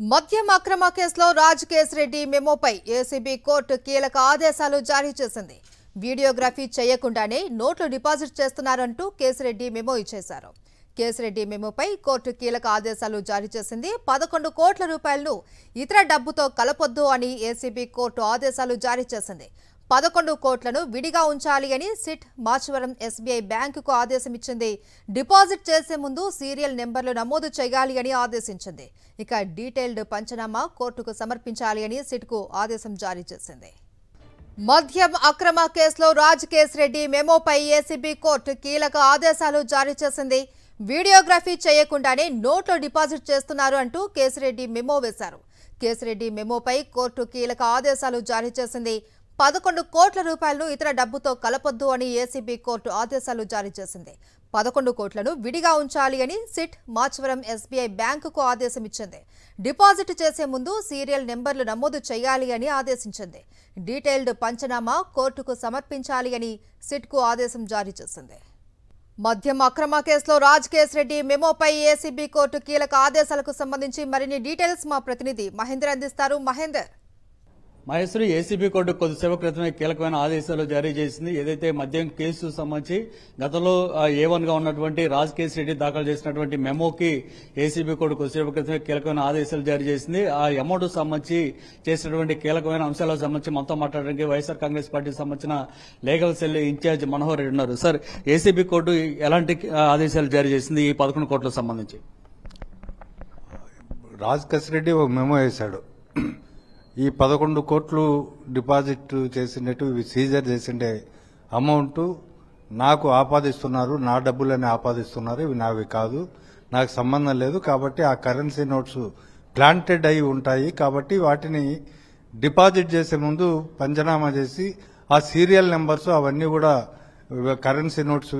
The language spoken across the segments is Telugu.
మద్యం అక్రమ కేసులో రాజ్ రెడ్డి మెమోపై ఏసీబీ కోర్టు కీలక ఆదేశాలు జారీ చేసింది. వీడియోగ్రఫీ చేయకుండానే నోట్లు డిపాజిట్ చేస్తున్నారంటూ కేసిరెడ్డి మెమో ఇచ్చేశారు. కేసిరెడ్డి మెమోపై కోర్టు కీలక ఆదేశాలు జారీ చేసింది. 11 కోట్ల రూపాయలను ఇతర డబ్బుతో కలపొద్దు అని ఏసీబీ కోర్టు ఆదేశాలు జారీ చేసింది. 11 కోట్లను విడిగా ఉంచాలి అని సిట్ మాచవరం ఎస్బీఐ బ్యాంకుకు ఆదేశం ఇచ్చింది. డిపాజిట్ చేసే ముందు సీరియల్ నెంబర్లు నమోదు చేయాలి అని ఆదేశించింది. ఇక డీటెయిల్డ్ పంచనామా కోర్టుకు సమర్పించాలి అని సిట్కు ఆదేశం జారీ చేసింది. మద్యం అక్రమ కేసులో రాజ్ రెడ్డి మెమోపై ఏసీబీ కోర్టు కీలక ఆదేశాలు జారీ చేసింది. వీడియోగ్రఫీ చేయకుండానే నోట్లు డిపాజిట్ చేస్తున్నారు అంటూ కేసిరెడ్డి మెమో వేశారు. కేసిరెడ్డి మెమోపై కోర్టు కీలక ఆదేశాలు జారీ చేసింది. 11 కోట్ల రూపాయలను ఇతర డబ్బుతో కలపొద్దు అని ఏసీబీ కోర్టు ఆదేశాలు జారీ చేసింది. 11 కోట్లను విడిగా ఉంచాలి అని సిట్ మాచవరం ఎస్బీఐ బ్యాంకుకు ఆదేశం ఇచ్చింది. డిపాజిట్ చేసే ముందు సీరియల్ నెంబర్లు నమోదు చేయాలి అని ఆదేశించింది. డీటెయిల్డ్ పంచనామా కోర్టుకు సమర్పించాలి అని సిట్కు ఆదేశం జారీ చేసింది. మద్యం అక్రమ కేసులో రాజ్ రెడ్డి మెమోపై ఏసీబీ కోర్టు కీలక ఆదేశాలకు సంబంధించి మరిన్ని డీటెయిల్స్ మా ప్రతినిధి మహేందర్ అందిస్తారు. మహేందర్, మహేశ్వరి, ఏసీబీ కోర్టు కొద్దిసేపు క్రితమే కీలకమైన ఆదేశాలు జారీ చేసింది. ఏదైతే మద్యం కేసు సంబంధించి గతంలో A1 గా ఉన్నటువంటి రాజ్ రెడ్డి దాఖలు చేసినటువంటి మెమోకి ఏసీబీ కోర్టు కొద్దిసేపు క్రితమే కీలకమైన ఆదేశాలు జారీ చేసింది. ఆ అమౌంట్ సంబంధించి చేసినటువంటి కీలకమైన అంశాలకు సంబంధించి మనతో మాట్లాడడానికి వైఎస్ఆర్ కాంగ్రెస్ పార్టీకి సంబంధించిన legal cell incharge Manohar Reddy ఉన్నారు. సార్, ఏసీబీ కోర్టు ఎలాంటి ఆదేశాలు జారీ చేసింది ఈ 11 కోట్లకు సంబంధించి? రాజ్ రెడ్డి ఒక మెమో వేశాడు. ఈ 11 కోట్లు డిపాజిట్ చేసినట్టు సీజర్ చేసిండే అమౌంట్ నాకు ఆపాదిస్తున్నారు, నా డబ్బులని ఆపాదిస్తున్నారు, ఇవి నావి కాదు, నాకు సంబంధం లేదు, కాబట్టి ఆ కరెన్సీ నోట్స్ ప్లాంటెడ్ అయి ఉంటాయి, కాబట్టి వాటిని డిపాజిట్ చేసే ముందు పంచనామా చేసి ఆ సీరియల్ నెంబర్స్ అవన్నీ కూడా కరెన్సీ నోట్స్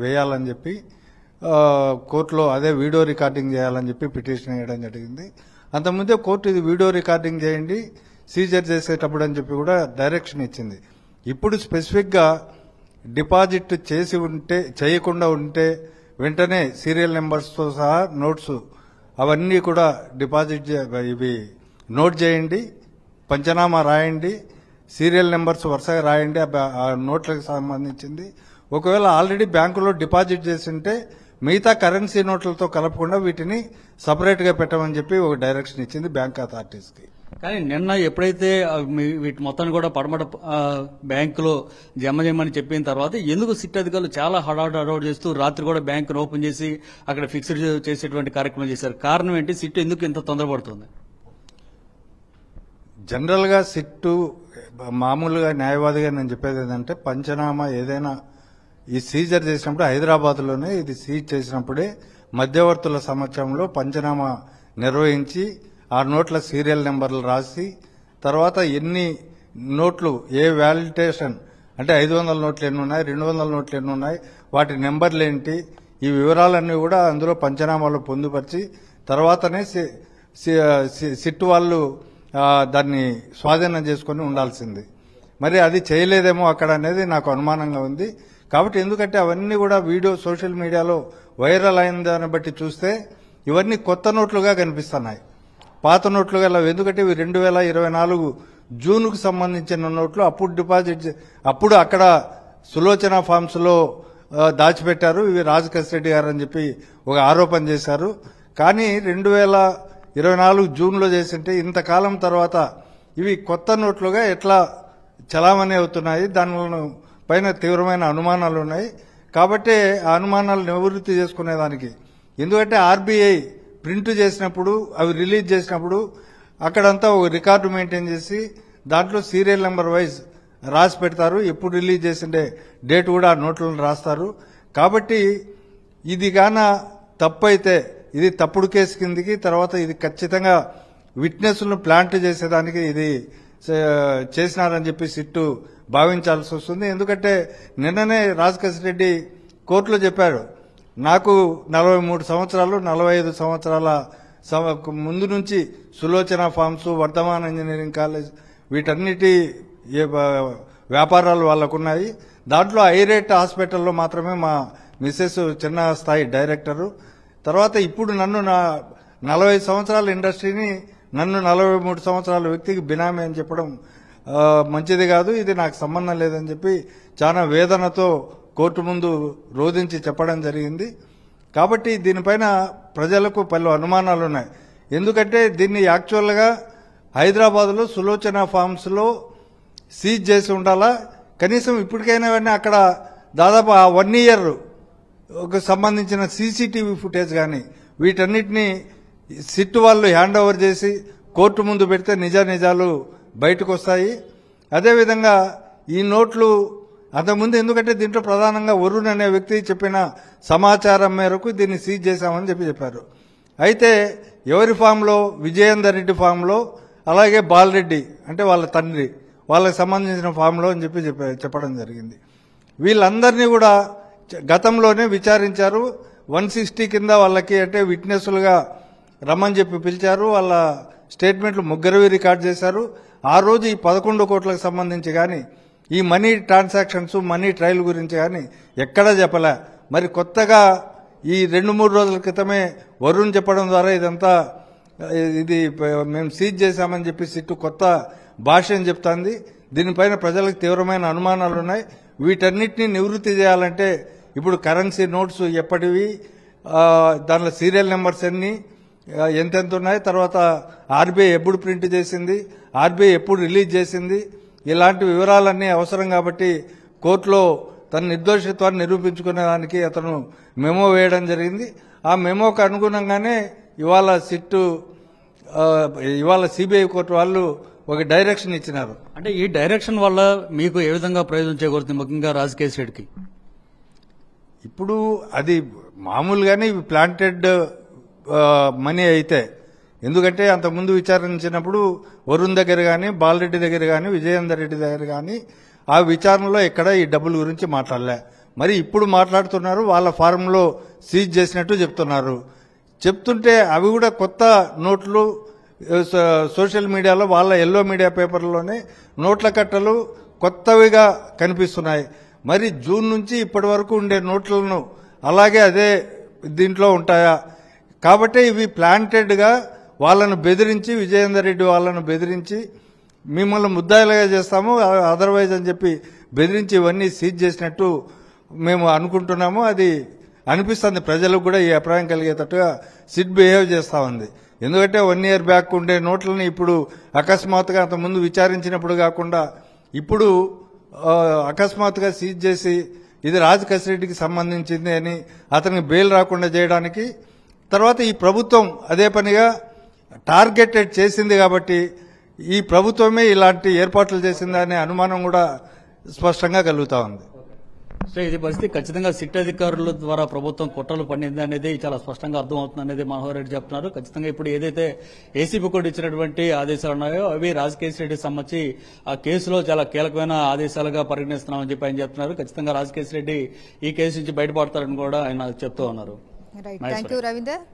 వేయాలని చెప్పి కోర్టులో అదే వీడియో రికార్డింగ్ చేయాలని చెప్పి పిటిషన్ వేయడం జరిగింది. అంతకుముందే కోర్టు ఇది వీడియో రికార్డింగ్ చేయండి సీజర్ చేసేటప్పుడు అని చెప్పి కూడా డైరెక్షన్ ఇచ్చింది. ఇప్పుడు స్పెసిఫిక్ గా డిపాజిట్ చేయకుండా ఉంటే వెంటనే సీరియల్ నెంబర్స్ తో సహా నోట్స్ అవన్నీ కూడా డిపాజిట్ ఇవి నోట్ చేయండి, పంచనామా రాయండి, సీరియల్ నెంబర్స్ వరుసగా రాయండి ఆ నోట్లకు సంబంధించింది. ఒకవేళ ఆల్రెడీ బ్యాంకులో డిపాజిట్ చేసి ఉంటే మిగతా కరెన్సీ నోట్లతో కలపకుండా వీటిని సపరేట్ గా పెట్టమని చెప్పి ఒక డైరెక్షన్ ఇచ్చింది బ్యాంక్ అథారిటీస్ కి. కానీ నిన్న ఎప్పుడైతే వీటి మొత్తాన్ని కూడా పడమట బ్యాంకులో జమ చేయమని చెప్పిన తర్వాత ఎందుకు సిట్ అధికారులు చాలా హడావుడ్ చేస్తూ రాత్రి కూడా బ్యాంకును ఓపెన్ చేసి అక్కడ ఫిక్స్డ్ చేసేటువంటి కార్యక్రమం చేశారు? కారణం ఏంటి? సిట్ ఎందుకు ఇంత తొందరపడుతుంది? జనరల్ గా సిట్టు మామూలుగా న్యాయవాదిగా నేను చెప్పేది ఏంటంటే, పంచనామా ఏదైనా ఈ సీజర్ చేసినప్పుడు హైదరాబాద్ లోనే ఇది సీజ్ చేసినప్పుడే మధ్యవర్తుల సమక్షంలో పంచనామా నిర్వహించి ఆ నోట్ల సీరియల్ నెంబర్లు రాసి తర్వాత ఎన్ని నోట్లు ఏ వ్యాలిడేషన్ అంటే 500 నోట్లు ఎన్ని ఉన్నాయి, 200 నోట్లు ఎన్ని ఉన్నాయి, వాటి నెంబర్లు ఏంటి, ఈ వివరాలన్నీ కూడా అందులో పంచనామాలో పొందుపరిచి తర్వాతనే సిట్ వాళ్ళు దాన్ని స్వాధీనం చేసుకుని ఉండాల్సింది. మరి అది చేయలేదేమో అక్కడ అనేది నాకు అనుమానంగా ఉంది. కాబట్టి ఎందుకంటే అవన్నీ కూడా వీడియో సోషల్ మీడియాలో వైరల్ అయిన దాన్ని బట్టి చూస్తే ఇవన్నీ కొత్త నోట్లుగా కనిపిస్తున్నాయి, పాత నోట్లుగా. ఎందుకంటే ఇవి 2024 జూన్కు సంబంధించిన నోట్లు. అప్పుడు డిపాజిట్ అప్పుడు అక్కడ సులోచన ఫార్మ్స్ లో దాచిపెట్టారు ఇవి రాజ్ రెడ్డి గారు అని చెప్పి ఒక ఆరోపణ చేశారు. కానీ 2024 జూన్లో చేసింటే ఇంతకాలం తర్వాత ఇవి కొత్త నోట్లుగా ఎట్లా చలామణి అవుతున్నాయి, దాని పైన తీవ్రమైన అనుమానాలు ఉన్నాయి. కాబట్టి ఆ అనుమానాలు నివృత్తి చేసుకునేదానికి, ఎందుకంటే ఆర్బీఐ ప్రింట్ చేసినప్పుడు అవి రిలీజ్ చేసినప్పుడు అక్కడంతా ఒక రికార్డు మెయింటైన్ చేసి దాంట్లో సీరియల్ నెంబర్ వైజ్ రాసి పెడతారు, ఎప్పుడు రిలీజ్ చేసిండే డేట్ కూడా ఆ నోట్లను రాస్తారు. కాబట్టి ఇది గాన తప్పు అయితే ఇది తప్పుడు కేసు కిందికి, తర్వాత ఇది ఖచ్చితంగా విట్నెస్లను ప్లాంట్ చేసేదానికి ఇది చేసినారని చెప్పి సిట్టు భావించాల్సి వస్తుంది. ఎందుకంటే నిన్ననే రాజ్ రెడ్డి కోర్టులో చెప్పాడు, నాకు 43 సంవత్సరాలు 45 సంవత్సరాల ముందు నుంచి Sulochana farms, Vardhaman engineering college వీటన్నిటి వ్యాపారాలు వాళ్ళకున్నాయి. దాంట్లో ఐరేట్ హాస్పిటల్లో మాత్రమే మా మిసెస్ చిన్న స్థాయి డైరెక్టరు. తర్వాత ఇప్పుడు నన్ను 40 సంవత్సరాల ఇండస్ట్రీని నన్ను 43 సంవత్సరాల వ్యక్తికి బినామీ అని చెప్పడం మంచిది కాదు, ఇది నాకు సంబంధం లేదని చెప్పి చాలా వేదనతో కోర్టు ముందు రోధించి చెప్పడం జరిగింది. కాబట్టి దీనిపైన ప్రజలకు పలు అనుమానాలు ఉన్నాయి. ఎందుకంటే దీన్ని యాక్చువల్గా హైదరాబాద్లో సులోచన ఫార్మ్స్లో సీజ్ చేసి ఉండాలా, కనీసం ఇప్పటికైనా అక్కడ దాదాపు ఆ 1 ఇయర్ సంబంధించిన సీసీటీవీ ఫుటేజ్ కానీ వీటన్నిటినీ సిట్ వాళ్ళు హ్యాండ్ ఓవర్ చేసి కోర్టు ముందు పెడితే నిజాలు బయటకు వస్తాయి. అదేవిధంగా ఈ నోట్లు అంతకుముందు, ఎందుకంటే దీంట్లో ప్రధానంగా వరుణ్ అనే వ్యక్తి చెప్పిన సమాచారం మేరకు దీన్ని సీజ్ చేశామని చెప్పారు. అయితే ఎవరి ఫామ్లో, విజయేందర్ రెడ్డి ఫామ్లో, అలాగే బాలరెడ్డి అంటే వాళ్ళ తండ్రి వాళ్ళకి సంబంధించిన ఫామ్లో అని చెప్పడం జరిగింది. వీళ్ళందరినీ కూడా గతంలోనే విచారించారు. 160 కింద వాళ్ళకి అంటే విట్నెస్లుగా రమ్మని చెప్పి పిలిచారు. వాళ్ళ స్టేట్మెంట్లు ముగ్గురువి రికార్డ్ చేశారు. ఆ రోజు ఈ 11 కోట్లకు సంబంధించి కానీ, ఈ మనీ ట్రాన్సాక్షన్స్, మనీ ట్రయల్ గురించి కానీ ఎక్కడా చెప్పలే. మరి కొత్తగా ఈ 2-3 రోజుల క్రితమే వరుణ్ చెప్పడం ద్వారా ఇదంతా ఇది మేము సీజ్ చేశామని చెప్పి సిట్టు కొత్త భాష అని చెప్తాంది. దీనిపైన ప్రజలకు తీవ్రమైన అనుమానాలు ఉన్నాయి. వీటన్నిటిని నివృత్తి చేయాలంటే ఇప్పుడు కరెన్సీ నోట్స్ ఎప్పటివి, దానిలో సీరియల్ నెంబర్స్ ఎన్ని, ఎంతెంత ఉన్నాయి, తర్వాత ఆర్బీఐ ఎప్పుడు ప్రింట్ చేసింది, ఆర్బీఐ ఎప్పుడు రిలీజ్ చేసింది, ఇలాంటి వివరాలన్నీ అవసరం. కాబట్టి కోర్టులో తన నిర్దోషిత్వాన్ని నిరూపించుకునేదానికి అతను మెమో వేయడం జరిగింది. ఆ మెమోకు అనుగుణంగానే ఇవాళ సిబిఐ కోర్టు వాళ్ళు ఒక డైరెక్షన్ ఇచ్చినారు. అంటే ఈ డైరెక్షన్ వల్ల మీకు ఏ విధంగా ప్రయోజనం చేకూరుతుంది, ముఖ్యంగా రాజకేశ్ రెడ్డికి? ఇప్పుడు అది మామూలుగానే ప్లాంటెడ్ మనీ అయితే, ఎందుకంటే అంతకుముందు విచారించినప్పుడు వరుణ్ దగ్గర కానీ, బాలరెడ్డి దగ్గర కానీ, విజయేందర్ రెడ్డి దగ్గర కానీ ఆ విచారణలో ఎక్కడ ఈ డబ్బుల గురించి మాట్లాడలే. మరి ఇప్పుడు మాట్లాడుతున్నారు, వాళ్ళ ఫారంలో సీజ్ చేసినట్టు చెప్తుంటే అవి కూడా కొత్త నోట్లు సోషల్ మీడియాలో, వాళ్ళ ఎల్లో మీడియా పేపర్లోనే నోట్ల కట్టలు కొత్తవిగా కనిపిస్తున్నాయి. మరి జూన్ నుంచి ఇప్పటి వరకు ఉండే నోట్లను అలాగే అదే దీంట్లో ఉంటాయా? కాబట్టి ఇవి ప్లాంటెడ్గా వాళ్ళను బెదిరించి, విజయేందర్ రెడ్డి వాళ్ళను బెదిరించి మిమ్మల్ని ముద్దాయిలుగా చేస్తాము అదర్వైజ్ అని చెప్పి బెదిరించి ఇవన్నీ సీజ్ చేసినట్టు మేము అనుకుంటున్నాము. అది అనిపిస్తుంది ప్రజలకు కూడా, ఈ అభిప్రాయం కలిగేటట్టుగా సిట్ బిహేవ్ చేస్తా ఉంది. ఎందుకంటే 1 ఇయర్ బ్యాక్ ఉండే నోట్లని ఇప్పుడు అకస్మాత్తుగా అంతకుముందు విచారించినప్పుడు కాకుండా ఇప్పుడు అకస్మాత్తుగా సీజ్ చేసి ఇది రాజకేశ్ రెడ్డికి సంబంధించింది అని అతనికి బెయిల్ రాకుండా చేయడానికి, తర్వాత ఈ ప్రభుత్వం అదే పనిగా టార్గెటెడ్ చేసింది కాబట్టి ఈ ప్రభుత్వమే ఇలాంటి ఏర్పాట్లు చేసిందనే అనుమానం కూడా స్పష్టంగా కలుగుతా ఉంది. సో ఇది పరిస్థితి ఖచ్చితంగా సిట్ అధికారుల ద్వారా ప్రభుత్వం కుట్రలు పడింది అనేది చాలా స్పష్టంగా అర్థమవుతుంది అనేది మనోహర్ రెడ్డి చెప్తున్నారు. ఖచ్చితంగా ఇప్పుడు ఏదైతే ఏసీబీ కోర్టు ఇచ్చినటువంటి ఆదేశాలు ఉన్నాయో అవి రాజకేశ్ రెడ్డికి సంబంధించి ఆ కేసులో చాలా కీలకమైన ఆదేశాలుగా పరిగణిస్తున్నామని చెప్పి ఆయన చెప్తున్నారు. ఖచ్చితంగా రాజకేశ్ రెడ్డి ఈ కేసు నుంచి బయటపడతారని కూడా ఆయన చెప్తూ ఉన్నారు. Right, thank you Ravinder.